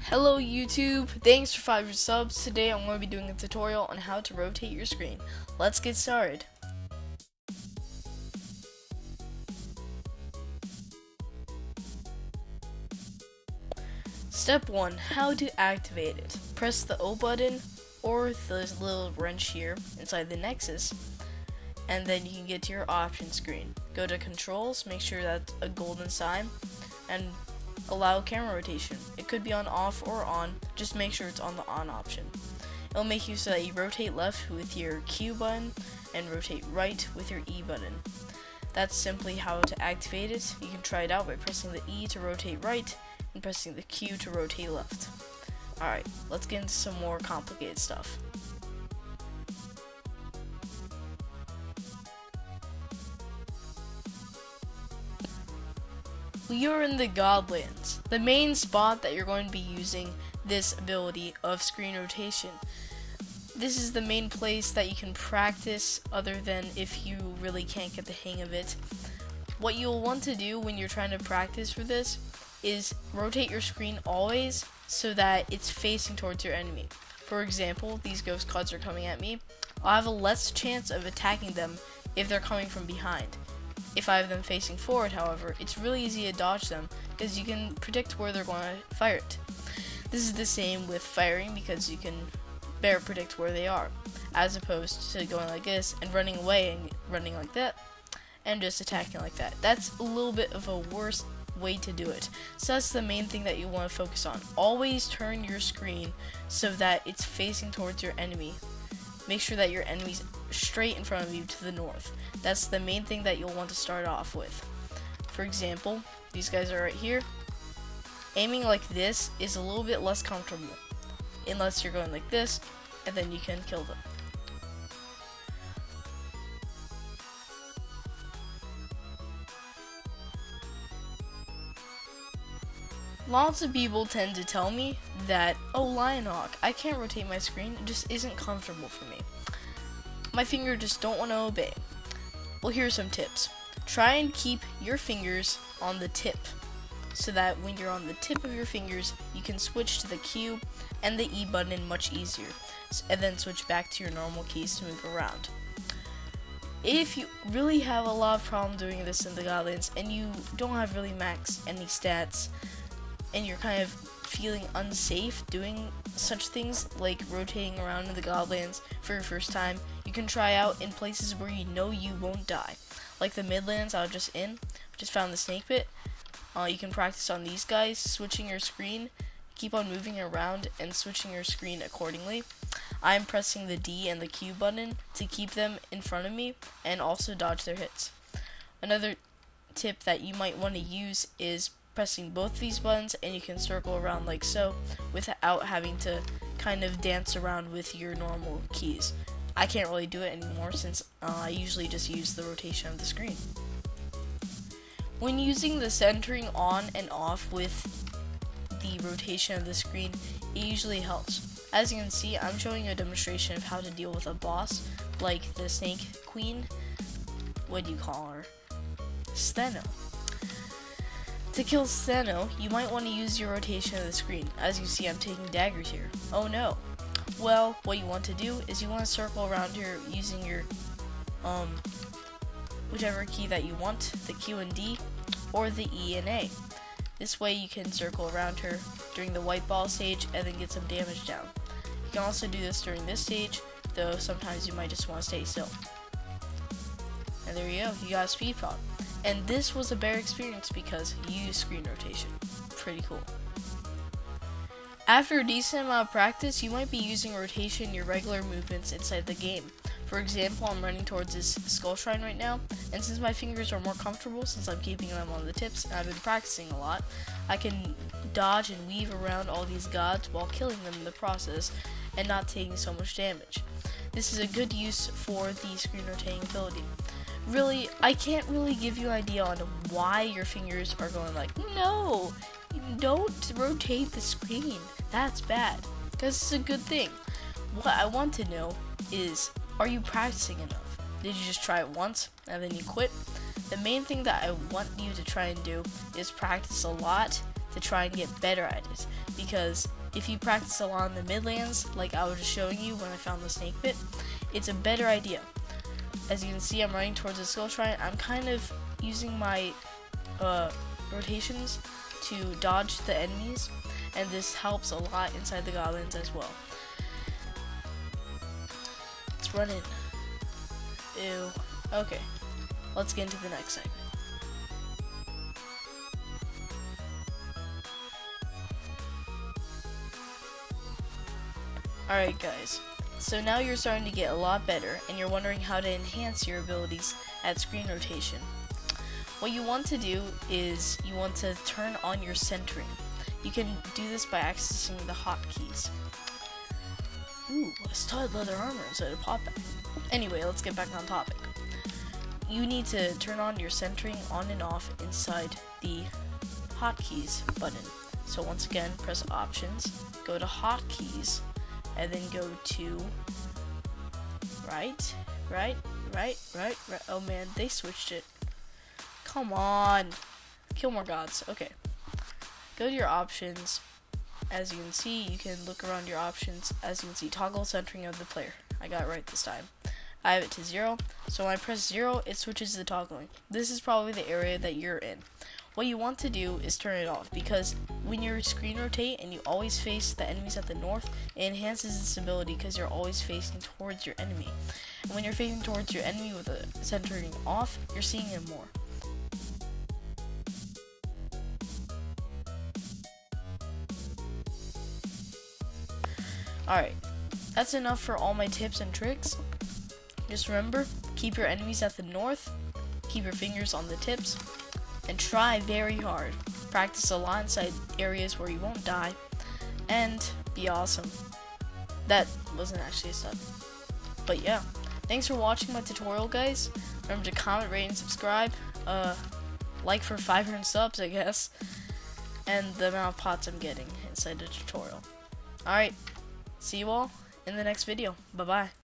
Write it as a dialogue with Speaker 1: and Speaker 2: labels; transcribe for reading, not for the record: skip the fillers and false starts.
Speaker 1: Hello YouTube, thanks for 5 subs. Today I'm going to be doing a tutorial on how to rotate your screen. Let's get started. Step 1, how to activate it. Press the O button or the little wrench here inside the Nexus, and then you can get to your option screen. Go to controls, make sure that's a golden sign, and allow camera rotation. It could be on off or on, just make sure it's on the on option. It'll make you so that you rotate left with your Q button and rotate right with your E button. That's simply how to activate it. You can try it out by pressing the E to rotate right and pressing the Q to rotate left. Alright, let's get into some more complicated stuff. We are in the Godlands, the main spot that you're going to be using this ability of screen rotation. This is the main place that you can practice other than if you really can't get the hang of it. What you'll want to do when you're trying to practice for this is rotate your screen always so that it's facing towards your enemy. For example, these ghost cards are coming at me. I'll have a less chance of attacking them if they're coming from behind. If I have them facing forward, however, it's really easy to dodge them because you can predict where they're going to fire it. This is the same with firing because you can better predict where they are, as opposed to going like this and running away and running like that and just attacking like that. That's a little bit of a worse way to do it. So that's the main thing that you want to focus on. Always turn your screen so that it's facing towards your enemy. Make sure that your enemy's straight in front of you to the north. That's the main thing that you'll want to start off with. For example, these guys are right here. Aiming like this is a little bit less comfortable, unless you're going like this, and then you can kill them. Lots of people tend to tell me that, oh Lionhawk, I can't rotate my screen, it just isn't comfortable for me. My fingers just don't want to obey. Well, here's some tips. Try and keep your fingers on the tip, so that when you're on the tip of your fingers, you can switch to the Q and the E button much easier, and then switch back to your normal keys to move around. If you really have a lot of problem doing this in the Godlands, and you don't have really maxed any stats, and you're kind of feeling unsafe doing such things like rotating around in the Godlands for your first time, you can try out in places where you know you won't die. Like the Midlands I was just in, just found the snake pit. You can practice on these guys, switching your screen, keep on moving around and switching your screen accordingly. I'm pressing the D and the Q button to keep them in front of me and also dodge their hits. Another tip that you might want to use is pressing both these buttons, and you can circle around like so without having to kind of dance around with your normal keys. I can't really do it anymore since I usually just use the rotation of the screen. When using the centering on and off with the rotation of the screen, it usually helps. As you can see, I'm showing a demonstration of how to deal with a boss like the Snake Queen. What do you call her? Steno. To kill Steno, you might want to use your rotation of the screen. As you see, I'm taking daggers here. Oh no. Well, what you want to do is you want to circle around here using your whichever key that you want, the Q and D or the E and A. This way you can circle around her during the white ball stage and then get some damage down. You can also do this during this stage, though sometimes you might just want to stay still. And there you go, you got a speed pop. And this was a better experience because you use screen rotation. Pretty cool. After a decent amount of practice, you might be using rotation in your regular movements inside the game. For example, I'm running towards this skull shrine right now, and since my fingers are more comfortable since I'm keeping them on the tips and I've been practicing a lot, I can dodge and weave around all these gods while killing them in the process and not taking so much damage. This is a good use for the screen rotating ability. Really, I can't really give you an idea on why your fingers are going like, no, don't rotate the screen, that's bad, because it's a good thing. What I want to know is, are you practicing enough? Did you just try it once and then you quit? The main thing that I want you to try and do is practice a lot to try and get better at it, because if you practice a lot in the midlands, like I was just showing you when I found the snake pit, it's a better idea. As you can see, I'm running towards the skull shrine. I'm kind of using my rotations to dodge the enemies, and this helps a lot inside the goblins as well. Let's run in. Ew. Okay, let's get into the next segment. Alright guys, so now you're starting to get a lot better, and you're wondering how to enhance your abilities at screen rotation. What you want to do is you want to turn on your centering. You can do this by accessing the hotkeys. Ooh, a studded leather armor instead of pop back. Anyway, let's get back on topic. You need to turn on your centering on and off inside the hotkeys button. So once again, press options, go to hotkeys, and then go to right. Oh man, they switched it. Come on. Kill more gods. Okay. Go to your options. As you can see, you can look around your options. As you can see, toggle centering of the player. I got it right this time. I have it to 0. So when I press 0, it switches to toggling. This is probably the area that you're in. What you want to do is turn it off, because when you screen rotate and you always face the enemies at the north, it enhances its ability because you're always facing towards your enemy. And when you're facing towards your enemy with the centering off, you're seeing him more. Alright, that's enough for all my tips and tricks. Just remember, keep your enemies at the north, keep your fingers on the tips, and try very hard. Practice a lot inside areas where you won't die, and be awesome. That wasn't actually a sub. But yeah, thanks for watching my tutorial, guys. Remember to comment, rate, and subscribe. Like for 500 subs, I guess. And the amount of pots I'm getting inside the tutorial. Alright, see you all in the next video. Bye-bye.